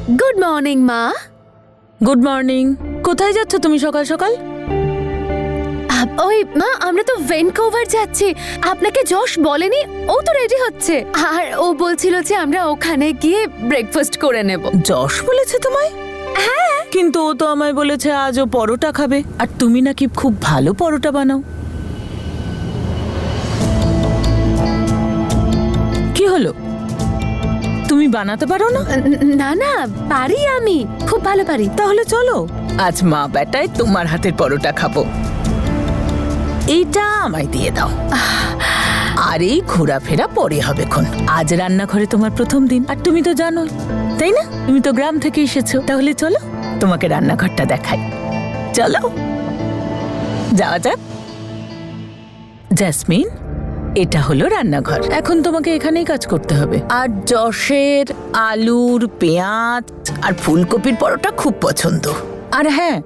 Good morning মা। Good morning. কোথায় যাচ্ছ তুমি সকাল সকাল? ওই মা, আমরা তো ভ্যানকুভার যাচ্ছি। আপনাকে যশ বলেনি? ও তো রেডি হচ্ছে, আর ও বলছিল যে আমরা ওখানে গিয়ে ব্রেকফাস্ট করে নেব। যশ বলেছে তোমায়? হ্যাঁ। কিন্তু ও তো আমায় বলেছে আজও পরোটা খাবে, আর তুমি নাকি খুব ভালো পরোটা বানাও। কি হলো, তুমি বানাতে পারো না? না না, পারি, আমি খুব ভালো পারি। তাহলে চলো আজ মা বেটায় তোমার হাতের পরোটা খাবো। এইটা আমায় দিয়ে দাও। আর এই ঘোরাফেরা পরে হবে খন। আজ রান্নাঘরে তোমার প্রথম দিন, আর তুমি তো জানো, তাই না? তুমি তো গ্রাম থেকে এসেছো। তাহলে চলো তোমাকে রান্নাঘরটা দেখাই। চলো যাওয়া যাক। জেসমিন, এটা হলো রান্নাঘর। এখন তোমাকে এখানেই কাজ করতে হবে। আর যশের আলুর, পেঁয়াজ আর ফুলকপির পরোটা খুব পছন্দ। আর হ্যাঁ,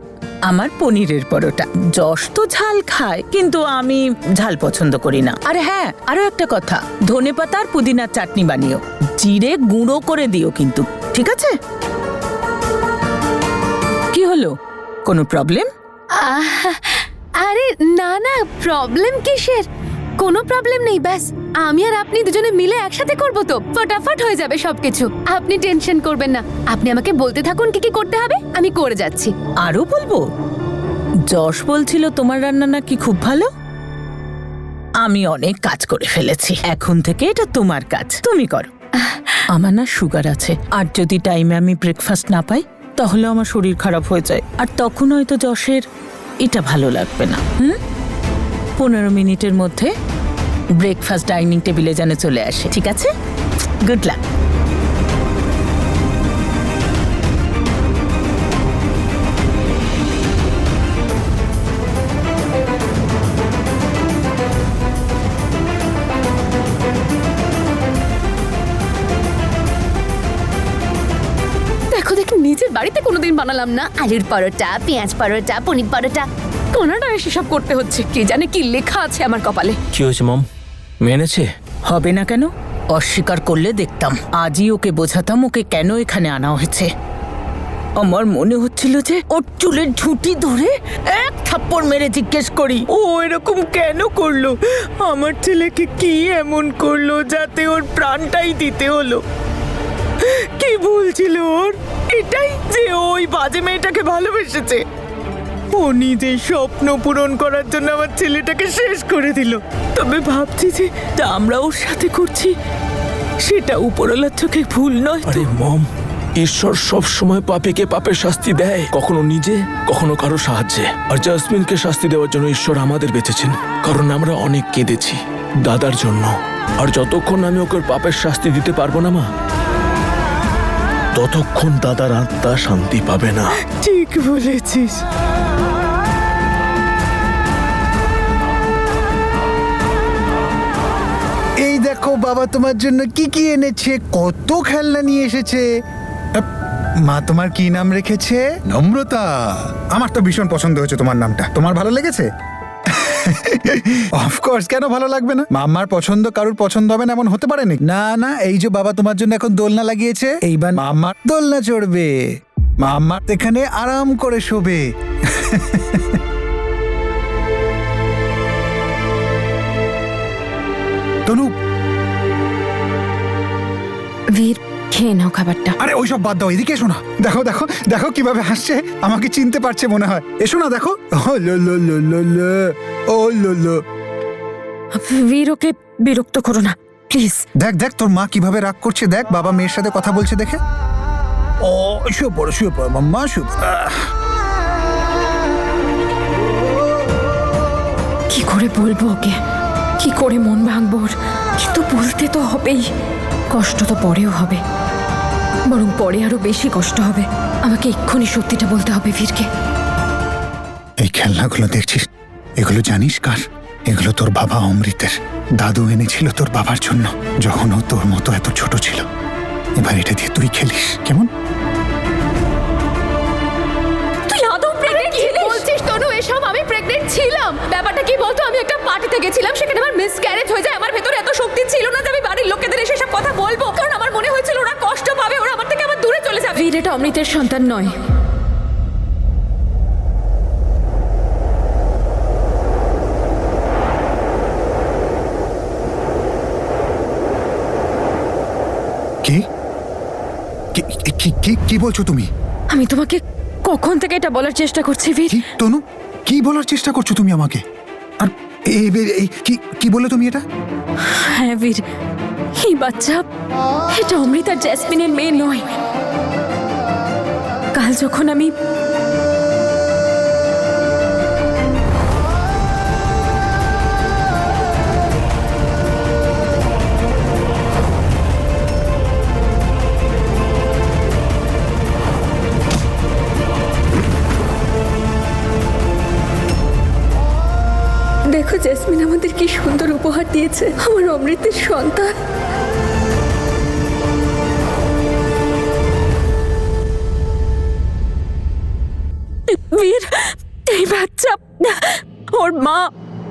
আমার পনিরের পরোটা। যশ তো ঝাল খায়, কিন্তু আমি ঝাল পছন্দ করি না। আর হ্যাঁ, আরো একটা কথা, ধনেপাতা আর পুদিনার চাটনি বানিও, জিরে গুঁড়ো করে দিও কিন্তু, ঠিক আছে? কি হলো, কোনো প্রবলেম? আরে না না, প্রবলেম কিসের? কোনো প্রবলেম নেই, ব্যাস আমি আর আপনি দুজনে মিলে একসাথে করব তো ফটাফট হয়ে যাবে সবকিছু। আপনি টেনশন করবেন না, আপনি আমাকে বলতে থাকুন কি কি করতে হবে, আমি করে যাচ্ছি। আরো বলবো, যশ বলছিল তোমার রান্না নাকি খুব ভালো। আমি অনেক কাজ করে ফেলেছি, এখন থেকে এটা তোমার কাজ, তুমি করো। আমার না সুগার আছে, আর যদি টাইমে আমি ব্রেকফাস্ট না পাই তাহলে আমার শরীর খারাপ হয়ে যায়, আর তখন হয়তো যশের এটা ভালো লাগবে না। 15 মিনিটের মধ্যে ব্রেকফাস্ট ডাইনিং টেবিলে যেন চলে আসে, ঠিক আছে? Good luck. দেখো দেখি, নিজের বাড়িতে কোনোদিন বানালাম না আলুর পরোটা, পেঁয়াজ পরোটা, পনির পরোটা, কোনোটা সেসব করতে হচ্ছে। কে জানে কি লেখা আছে আমার কপালে। কি হয়েছে মম, মেনেছে? হবে না কেন? অস্বীকার করলে দেখতাম। আজই ওকে বোঝাতাম ওকে কেন এখানে আনা হয়েছে। আমার মনে হচ্ছিল যে ওর চুলের ঝুঁটি ধরে এক থাপ্পড় মেরে জিজ্ঞেস করি, ও এরকম কেন করলো, আমার ছেলেকে কি এমন করলো যাতে ওর প্রাণটাই দিতে হলো। কি ভুল ছিল ওর? এটাই যে ওই বাজে মেয়েটাকে ভালোবেসেছে। ও নিজের স্বপ্ন পূরণ করার জন্য আমার ছেলেটাকে শেষ করে দিল। তবে ভাবছি যে তা আমরা ওর সাথে করছি সেটা উপরওয়ালার চোখে ভুল নয় তো? আরে মম, ঈশ্বর সব সময় পাপীকে পাপের শাস্তি দেয়, কখনো নিজে কখনো কারো সাহায্যে। আর জাসমিনকে শাস্তি দেওয়ার জন্য ঈশ্বর আমাদের বেঁচেছেন, কারণ আমরা অনেক কেঁদেছি দাদার জন্য। আর যতক্ষণ আমি ওকে ওর পাপের শাস্তি দিতে পারবো না মা, ততক্ষণ দাদার আত্মা শান্তি পাবে না। ঠিক বলেছিস। এই দেখো বাবা তোমার জন্য কি কি এনেছে, কত খেলনা নিয়ে এসেছে। মা তোমার কি নাম রেখেছে? নম্রতা। আমার তো ভীষণ পছন্দ হয়েছে তোমার নামটা। তোমার ভালো লেগেছে? অফকোর্স, কেন ভালো লাগবে না? মাম্মার পছন্দ কারুর পছন্দ হবে না এমন হতে পারে নাকি? না না, এই যে বাবা তোমার জন্য এখন দোলনা লাগিয়েছে, এইবার মাম্মার দোলনা চড়বে। মাম্মার এখানে আরাম করে শোবে। তনু, বীর, খেয়ে নাও খাবারটা। আরে ওইসব বাদ দাও, এদিকে এসো না। দেখো দেখো দেখো কিভাবে হাসছে, আমাকে চিনতে পারছে মনে হয়। এসো না, দেখো। ও লো লো লো লো লো, ও লো লো। বীর, ওকে বিরক্ত করো না প্লিজ। দেখ দেখ তোর মা কিভাবে রাগ করছে, দেখ বাবা মেয়ের সাথে কথা বলছে দেখে। ও শুয়ে পড়ো মাম্মা, শুয়ে পড়ো। কি করে বলবো ওকে, কি করে মন ভাঙবো ওর? কিন্তু বলতে তো হবেই। কষ্ট তো পরেও হবে, বরং পরে আরো বেশি কষ্ট হবে। আমাকে এক্ষুনি সত্যিটা বলতে হবে বীরকে। এই খেলনাগুলো দেখছিস, এগুলো জানিস কার? এগুলো তোর বাবা অমৃতের। দাদু এনেছিল তোর বাবার জন্য যখন ও তোর মতো এত ছোট ছিল। এবার এটা দিয়ে তুই খেলিস, কেমন? তুই আদৌ প্রেগন্যান্ট ছিলিস? কি বলছিস তনু এসব? আমি প্রেগন্যান্ট ছিলাম। ব্যাপারটা কি বলতো, আমি একটা পার্টিতে গেছিলাম, সেখানে আমার মিসক্যারেজ হয়ে যায়। আমার ভেতরে এত শক্তি ছিল না যে আমি বাড়ির লোকেদের এসে সব কথা বলবো, কারণ আমার মনে হয়েছিল ওরা কষ্ট পাবে, ওরা আমার থেকে আবার দূরে চলে যাবে। বীর, এটা অমৃতের সন্তান নয়। কি কি বলছো তুমি? আমি তোমাকে কখন থেকে এটা বলার চেষ্টা করছি বীর। কি তনু, কি বলার চেষ্টা করছো তুমি আমাকে? আর কি বললে তুমি এটা? হ্যাঁ বীর, এই বাচ্চা এটা অমৃত আর জেসমিনের মেয়ে নয়। কাল যখন আমি দেখো জেসমিন আমাদের কি সুন্দর উপহার দিয়েছে, আমার অমৃতের সন্তান। বীর, এই বাচ্চা, ওর মা,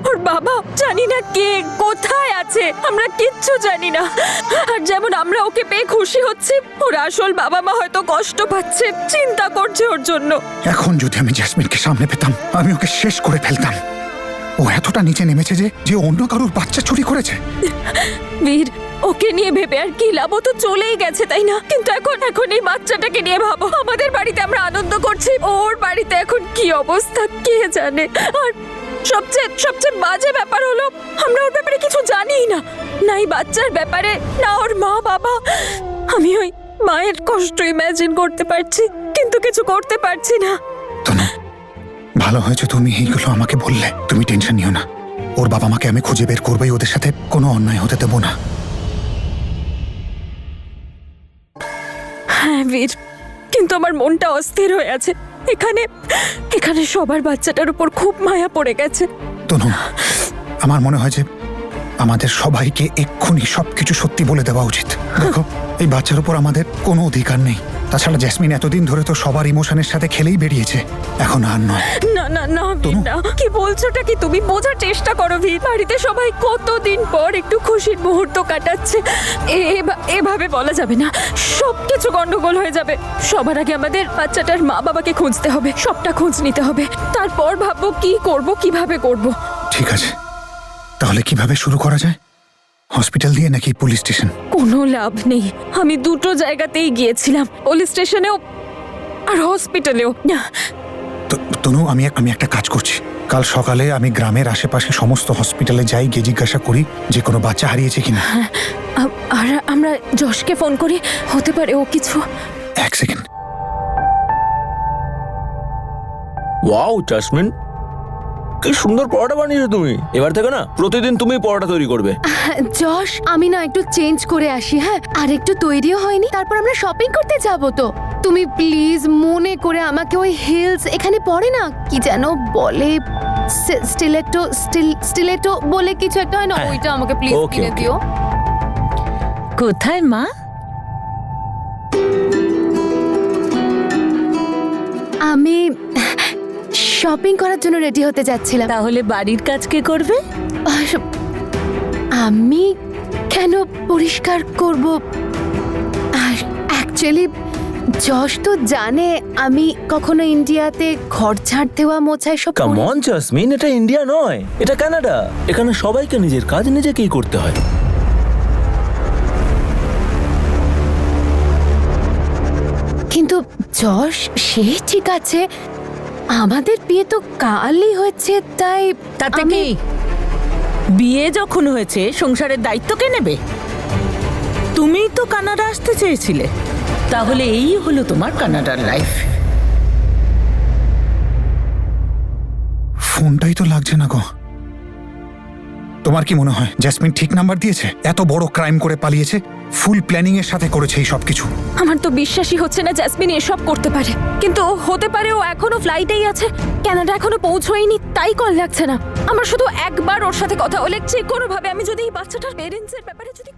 ওর বাবা জানি না কে কোথায় আছে, আমরা কিচ্ছু জানি না। আর যেমন আমরা ওকে পেয়ে খুশি হচ্ছি, ওর আসল বাবা মা হয়তো কষ্ট পাচ্ছে, চিন্তা করছে ওর জন্য। এখন যদি আমি জেসমিনকে সামনে পেতাম, আমি ওকে শেষ করে ফেলতাম। ও এতটা নিচে নেমেছে যে অন্য কারোর বাচ্চা চুরি করেছে। বীর, ওকে নিয়ে ভেবে আর কি লাভ? ও তো চলেই গেছে, তাই না? কিন্তু এখন এই বাচ্চাটাকে নিয়ে ভাবো, আমাদের বাড়িতে আমরা আনন্দ করছি, ওর বাড়িতে এখন কি অবস্থা কে জানে। আর সবচেয়ে বাজে ব্যাপার হলো আমরা ওর ব্যাপারে কিছু জানিই না, না এই বাচ্চার ব্যাপারে, না ওর মা বাবা। আমি ওই মায়ের কষ্ট ইমাজিন করতে পারছি, কিন্তু কিছু করতে পারছি না। তনু, ভালো হয়েছে তুমি এইগুলো আমাকে বললে। তুমি টেনশন নিও না, ওর বাবা মাকে আমি খুঁজে বের করবোই, ওদের সাথে কোনো অন্যায় হতে দেবো না। হ্যাঁ বীর, কিন্তু আমার মনটা অস্থির হয়ে আছে। এখানে সবার বাচ্চাটার উপর খুব মায়া পড়ে গেছে। তনু, আমার মনে হয় যে আমাদের সবাইকে এক্ষুনি সবকিছু সত্যি বলে দেওয়া উচিত। দেখো, এই বাচ্চার উপর আমাদের কোনো অধিকার নেই। তাছাড়া জেসমিন এতদিন ধরে তো সবার ইমোশনের সাথে খেলেই বেরিয়েছে, এখন আর নয়। না না না বীর, না, কি বলছোটা কি তুমি? বোঝার চেষ্টা করো বীর, বাড়িতে সবাই কতদিন পর একটু খুশির মুহূর্ত কাটাচ্ছে। এভাবে বলা যাবে না, সবকিছু গন্ডগোল হয়ে যাবে। সবার আগে আমাদের বাচ্চাটার মা বাবাকে খুঁজতে হবে, সবটা খোঁজ নিতে হবে, তারপর ভাববো কি করব, কিভাবে করব। ঠিক আছে, তাহলে কিভাবে শুরু করা যায়? হসপিটাল দিয়ে নাকি পুলিশ স্টেশন? কোনো লাভ নেই, আমি দুটো জায়গাতেই গিয়েছিলাম, পুলিশ স্টেশনেও আর হসপিটালেও। তনু, আমি একটা কাজ করছি। কাল সকালে আমি গ্রামের আশেপাশে সমস্ত হসপিটালে যাই, গিয়ে জিজ্ঞাসা করি যে কোনো বাচ্চা হারিয়েছে কিনা। আর আমরা যশকে ফোন করি, হতে পারে ও কিছু। এক সেকেন্ড। ওয়াও জেসমিন, কি সুন্দর পরোটা বানিয়েছো তুমি। এবার থেকে না প্রতিদিন তুমি পরোটা তৈরি করবে। যশ, আমি না একটু চেঞ্জ করে আসি, হ্যাঁ? আর একটু তৈরিও হয়নি, তারপর আমরা শপিং করতে যাব। তো তুমি প্লিজ মনে করে আমাকে ওই হিলস এখানে পড়ে না, কি যেন বলে, স্টিলেটো বলে কিছু একটা হয় না, ওইটা আমাকে প্লিজ Okay, কিনে okay. দিও। কোথায় মা? আমি শপিং করার জন্য রেডি হতে যাচ্ছিলাম। তাহলে বাড়ির কাজ কে করবে? আমি কেন পরিষ্কার করব? আর অ্যাকচুয়ালি যশ তো জানে আমি কখনো ইন্ডিয়াতে ঘর ঝাড় দেওয়া মোছাই সব কাম করি। অন জেসমিন, এটা ইন্ডিয়া নয়, এটা কানাডা। এখানে সবাইকে নিজের কাজ নিজেকেই করতে হয়। কিন্তু যশ, সে ঠিক আছে, আমাদের বিয়ে তো কালই হয়েছে, তাই তাতে আমি- কি? বিয়ে যখন হয়েছে সংসারের দায়িত্ব কে নেবে? তুমিই তো কানাডা আসতে চেয়েছিলে, তাহলে এই হলো তোমার কানাডার লাইফ। ফোনটাই তো লাগছে না গো। তোমার কি মনে হয় জেসমিন ঠিক নাম্বার দিয়েছে? এত বড় ক্রাইম করে পালিয়েছে, ফুল প্ল্যানিং এর সাথে করেছে এই সবকিছু। আমার তো বিশ্বাসই হচ্ছে না জ্যাসমিন এসব করতে পারে, কিন্তু হতে পারে ও এখনো ফ্লাইটেই আছে, কানাডা এখনো পৌঁছয়নি, তাই কল লাগছে না। আমার শুধু একবার ওর সাথে কথা হলে, যে কোনো ভাবে আমি যদি এই বাচ্চাটার পেরেন্টসের ব্যাপারে যদি